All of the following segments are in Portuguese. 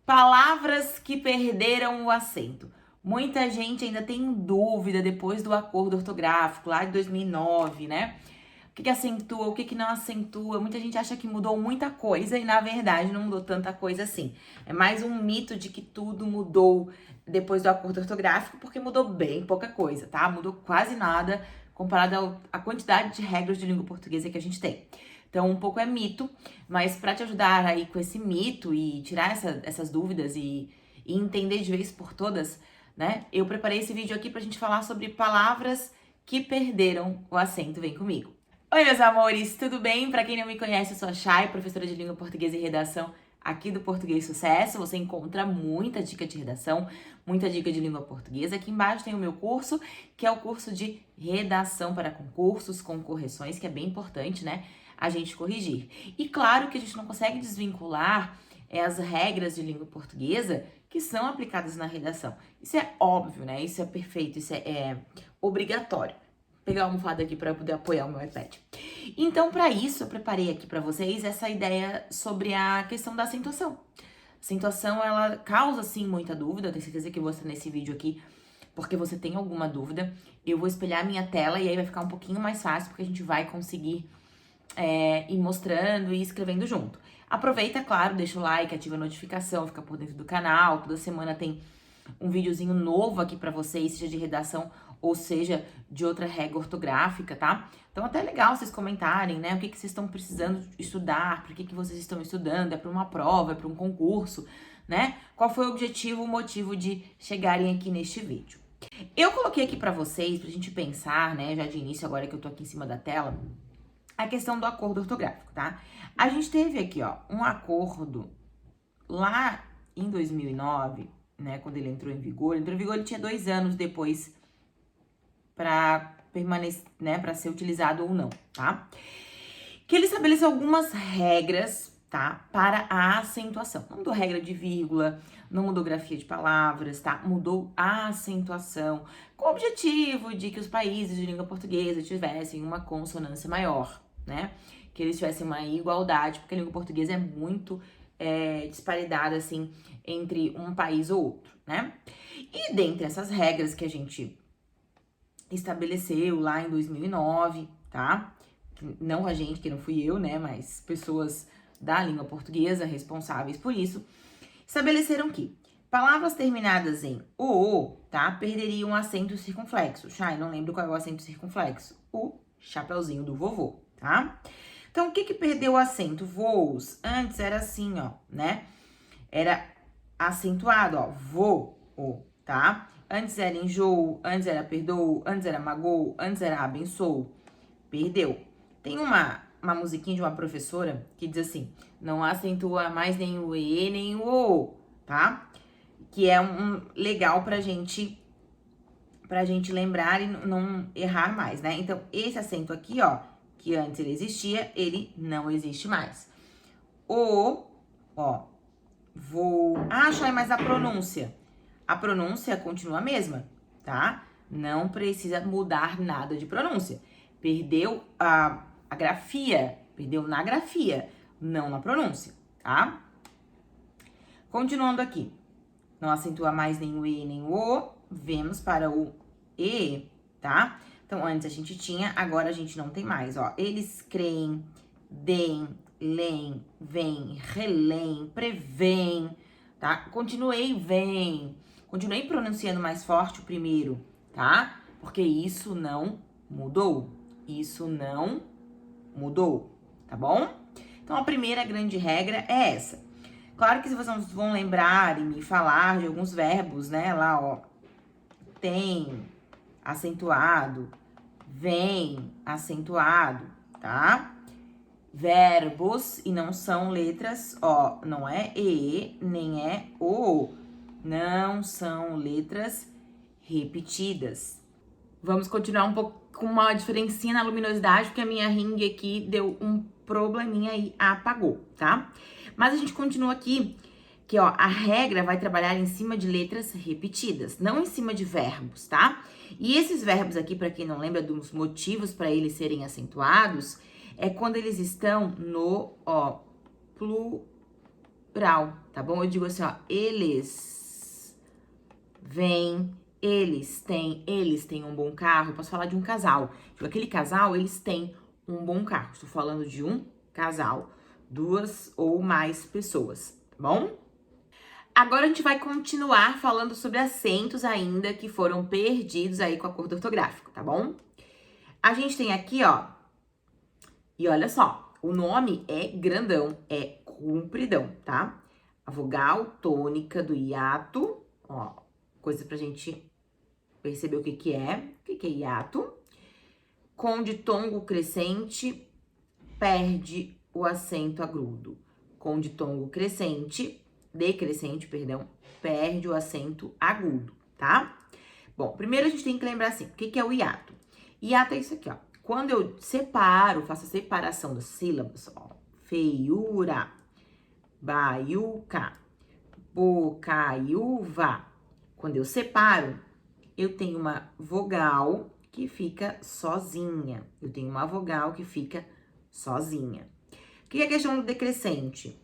Palavras que perderam o acento. Muita gente ainda tem dúvida depois do acordo ortográfico lá de 2009, né? O que acentua, o que não acentua. Muita gente acha que mudou muita coisa e na verdade não mudou tanta coisa assim. É mais um mito de que tudo mudou depois do acordo ortográfico, porque mudou bem pouca coisa, tá? Mudou quase nada comparado à quantidade de regras de língua portuguesa que a gente tem. Então, um pouco é mito, mas para te ajudar aí com esse mito e tirar essas dúvidas e entender de vez por todas, né? Eu preparei esse vídeo aqui pra gente falar sobre palavras que perderam o acento. Vem comigo. Oi, meus amores, tudo bem? Para quem não me conhece, eu sou a Chay, professora de língua portuguesa e redação aqui do Português Sucesso. Você encontra muita dica de redação, muita dica de língua portuguesa. Aqui embaixo tem o meu curso, que é o curso de redação para concursos com correções, que é bem importante, né? A gente corrigir. E claro que a gente não consegue desvincular as regras de língua portuguesa que são aplicadas na redação. Isso é óbvio, né? Isso é perfeito, isso é obrigatório. Vou pegar a almofada aqui para poder apoiar o meu iPad. Então, para isso, eu preparei aqui para vocês essa ideia sobre a questão da acentuação. A acentuação, ela causa, sim, muita dúvida. Eu tenho certeza que você, nesse vídeo aqui, porque você tem alguma dúvida, eu vou espelhar a minha tela e aí vai ficar um pouquinho mais fácil, porque a gente vai conseguir ir mostrando e escrevendo junto. Aproveita, claro, deixa o like, ativa a notificação, fica por dentro do canal. Toda semana tem um videozinho novo aqui pra vocês, seja de redação ou seja de outra regra ortográfica, tá? Então até é legal vocês comentarem, né? O que vocês estão precisando estudar, por que vocês estão estudando, é pra uma prova, é pra um concurso, né? Qual foi o objetivo, o motivo de chegarem aqui neste vídeo. Eu coloquei aqui pra vocês, pra gente pensar, né, já de início, agora que eu tô aqui em cima da tela, a questão do acordo ortográfico, tá? A gente teve aqui, ó, um acordo lá em 2009, né, quando ele entrou em vigor. Ele tinha 2 anos depois para permanecer, né, para ser utilizado ou não, tá? Que ele estabeleceu algumas regras, tá, para a acentuação. Não mudou regra de vírgula, não mudou grafia de palavras, tá? Mudou a acentuação, com o objetivo de que os países de língua portuguesa tivessem uma consonância maior, né? Que eles tivessem uma igualdade, porque a língua portuguesa é muito disparidade, assim, entre um país ou outro, né? E dentre essas regras que a gente estabeleceu lá em 2009, tá? Não a gente, que não fui eu, né? Mas pessoas da língua portuguesa responsáveis por isso, estabeleceram que palavras terminadas em o, tá? Perderiam acento circunflexo. Chay, não lembro qual é o acento circunflexo. O chapeuzinho do vovô, tá? Então, o que perdeu o acento? Voos. Antes era assim, ó, né? Era acentuado, ó. Voo, tá? Antes era enjoo, antes era perdoou, antes era magoou, antes era abençoou. Perdeu. Tem uma musiquinha de uma professora que diz assim, não acentua mais nem o e, nem o o, tá? Que é legal pra gente lembrar e não errar mais, né? Então, esse acento aqui, ó, que antes ele existia, ele não existe mais. O, ó, vou... Ah, Chay, mas a pronúncia? A pronúncia continua a mesma, tá? Não precisa mudar nada de pronúncia. Perdeu a grafia, perdeu na grafia, não na pronúncia, tá? Continuando aqui. Não acentua mais nem o e, nem o o. Vemos para o e, tá? Então, antes a gente tinha, agora a gente não tem mais, ó. Eles creem, deem, leem, vêm, relém, prevêem, tá? Continuei pronunciando mais forte o primeiro, tá? Porque isso não mudou. Isso não mudou, tá bom? Então, a primeira grande regra é essa. Claro que vocês vão lembrar e me falar de alguns verbos, né? Lá, ó. Tem, acentuado, vem, acentuado, tá? Verbos, e não são letras, ó, não é e, nem é o, não são letras repetidas. Vamos continuar um pouco com uma diferencinha na luminosidade, porque a minha ring aqui deu um probleminha e apagou, tá? Mas a gente continua aqui, que ó, a regra vai trabalhar em cima de letras repetidas, não em cima de verbos, tá? E esses verbos aqui, para quem não lembra dos motivos para eles serem acentuados, é quando eles estão no, ó, plural, tá bom? Eu digo assim, ó, eles vêm, eles têm um bom carro. Eu posso falar de um casal. Tipo, aquele casal, eles têm um bom carro. Estou falando de um casal, 2 ou mais pessoas, tá bom? Agora a gente vai continuar falando sobre acentos ainda que foram perdidos aí com acordo ortográfico, tá bom? A gente tem aqui, ó, e olha só, o nome é grandão, é compridão, tá? A vogal tônica do hiato, ó, coisa pra gente perceber o que é. O que é hiato? Com ditongo crescente, perde o acento agudo. Com ditongo crescente, decrescente, perdão, perde o acento agudo, tá? Bom, primeiro a gente tem que lembrar assim, o que é o hiato? Hiato é isso aqui, ó. Quando eu separo, faço a separação das sílabas, ó. Feiura, baiuca, bocaiúva. Quando eu separo, eu tenho uma vogal que fica sozinha. Eu tenho uma vogal que fica sozinha. O que é a questão do decrescente?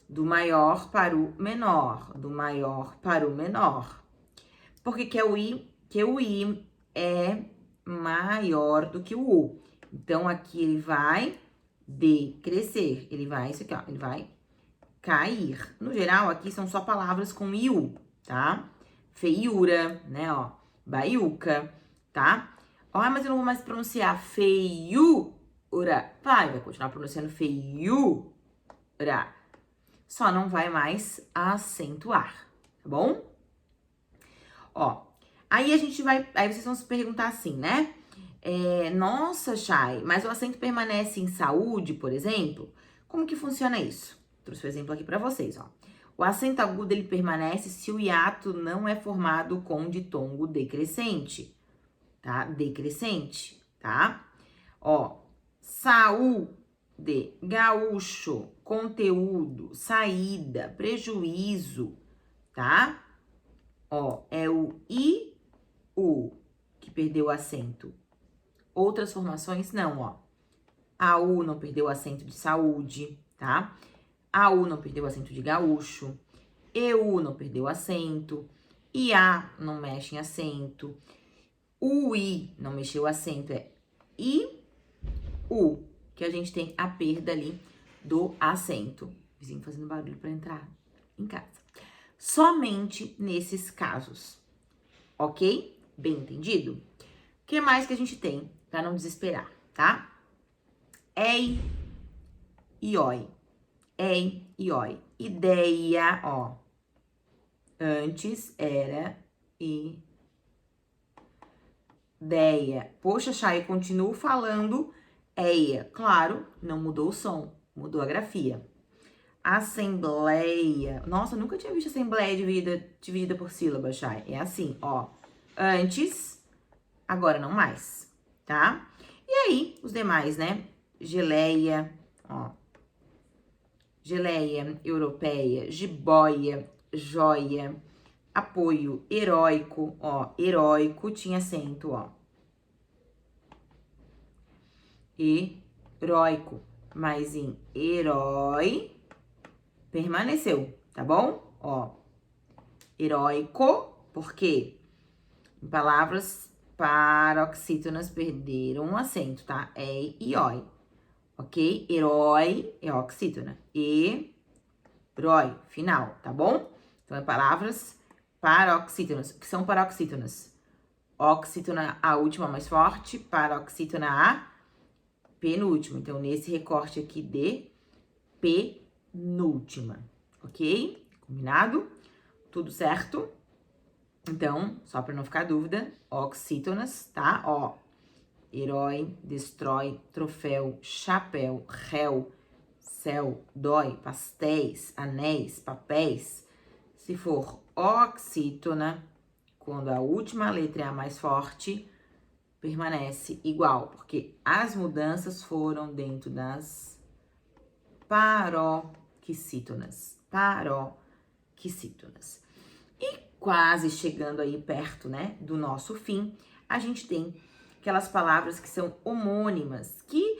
Do maior para o menor, do maior para o menor. Por que é o I? Que o I é maior do que o U. Então, aqui ele vai decrescer. Ele vai, isso aqui, ó, ele vai cair. No geral, aqui são só palavras com IU, tá? Feiura, né, ó, baiuca, tá? Ó, mas eu não vou mais pronunciar feiura. Vai continuar pronunciando feiura. Só não vai mais acentuar, tá bom? Ó, aí a gente vai, aí vocês vão se perguntar assim, né? Nossa, Chay, mas o acento permanece em saúde, por exemplo? Como que funciona isso? Trouxe um exemplo aqui pra vocês, ó. O acento agudo, ele permanece se o hiato não é formado com ditongo decrescente, tá? Decrescente, tá? Ó, saúde, gaúcho, conteúdo, saída, prejuízo, tá? Ó, é o I-U que perdeu o acento. Outras formações, não, ó. A U não perdeu o acento de saúde, tá? A U não perdeu o acento de gaúcho. EU não perdeu o acento. IA não mexe em acento. UI não mexeu o acento. É IU, que a gente tem a perda ali do acento. Vizinho fazendo barulho para entrar em casa. Somente nesses casos, ok? Bem entendido? O que mais que a gente tem para não desesperar, tá? Ei e oi. Ei e oi. Ideia, ó. Antes era ideia. Poxa, Chay, eu continuo falando eia. Claro, não mudou o som, mudou a grafia. Assembleia. Nossa, eu nunca tinha visto assembleia dividida por sílaba, Chay. É assim, ó. Antes, agora não mais, tá? E aí, os demais, né? Geleia, ó. Geleia, europeia, jiboia, joia, apoio, heróico, ó. Heróico tinha acento, ó. Heróico, mas em herói permaneceu, tá bom? Ó. Heróico, porque em palavras paroxítonas perderam um acento, tá? É e oi. Ok? Herói é oxítona. Herói, final, tá bom? Então, é palavras paroxítonas. O que são paroxítonas? Oxítona, a última mais forte. Paroxítona, a penúltima. Então, nesse recorte aqui de penúltima. Ok? Combinado? Tudo certo? Então, só para não ficar dúvida, oxítonas, tá? Ó, herói, destrói, troféu, chapéu, réu, céu, dói, pastéis, anéis, papéis. Se for oxítona, quando a última letra é a mais forte, permanece igual, porque as mudanças foram dentro das paroxítonas. Paroxítonas. E quase chegando aí perto, né, do nosso fim, a gente tem aquelas palavras que são homônimas, que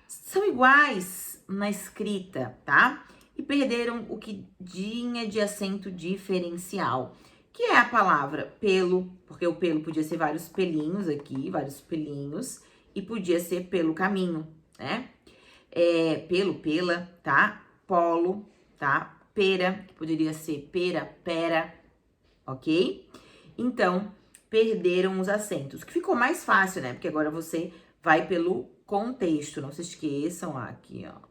são iguais na escrita, tá? e perderam o que tinha de acento diferencial, que é a palavra pelo, porque o pelo podia ser vários pelinhos aqui, vários pelinhos, e podia ser pelo caminho, né? Pelo, pela, tá? Polo, tá? Pera, que poderia ser pera, pera, ok? Então, perderam os acentos, que ficou mais fácil, né? Porque agora você vai pelo contexto, não se esqueçam aqui, ó,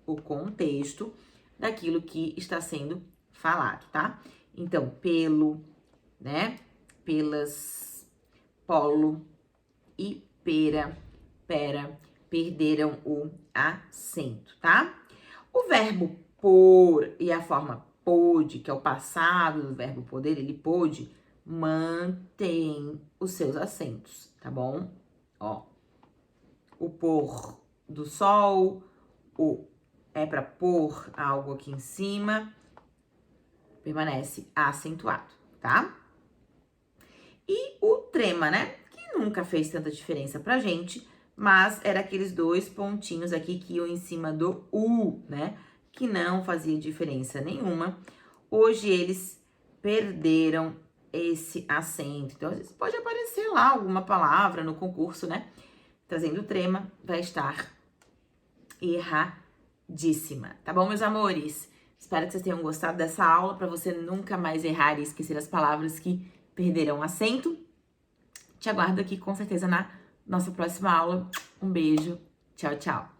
o contexto daquilo que está sendo falado, tá? Então, pelo, né? Pelas, polo e pera, pera, perderam o acento, tá? O verbo pôr e a forma pôde, que é o passado do verbo poder, ele pôde, mantém os seus acentos, tá bom? Ó, o pôr do sol, o é para pôr algo aqui em cima, permanece acentuado, tá? E o trema, né? Que nunca fez tanta diferença pra gente, mas era aqueles dois pontinhos aqui que iam em cima do U, né? Que não fazia diferença nenhuma. Hoje eles perderam esse acento. Então, às vezes pode aparecer lá alguma palavra no concurso, né? Trazendo trema, vai estar erradíssima. Tá bom, meus amores? Espero que vocês tenham gostado dessa aula, para você nunca mais errar e esquecer as palavras que perderam acento. Te aguardo aqui com certeza na nossa próxima aula. Um beijo. Tchau, tchau.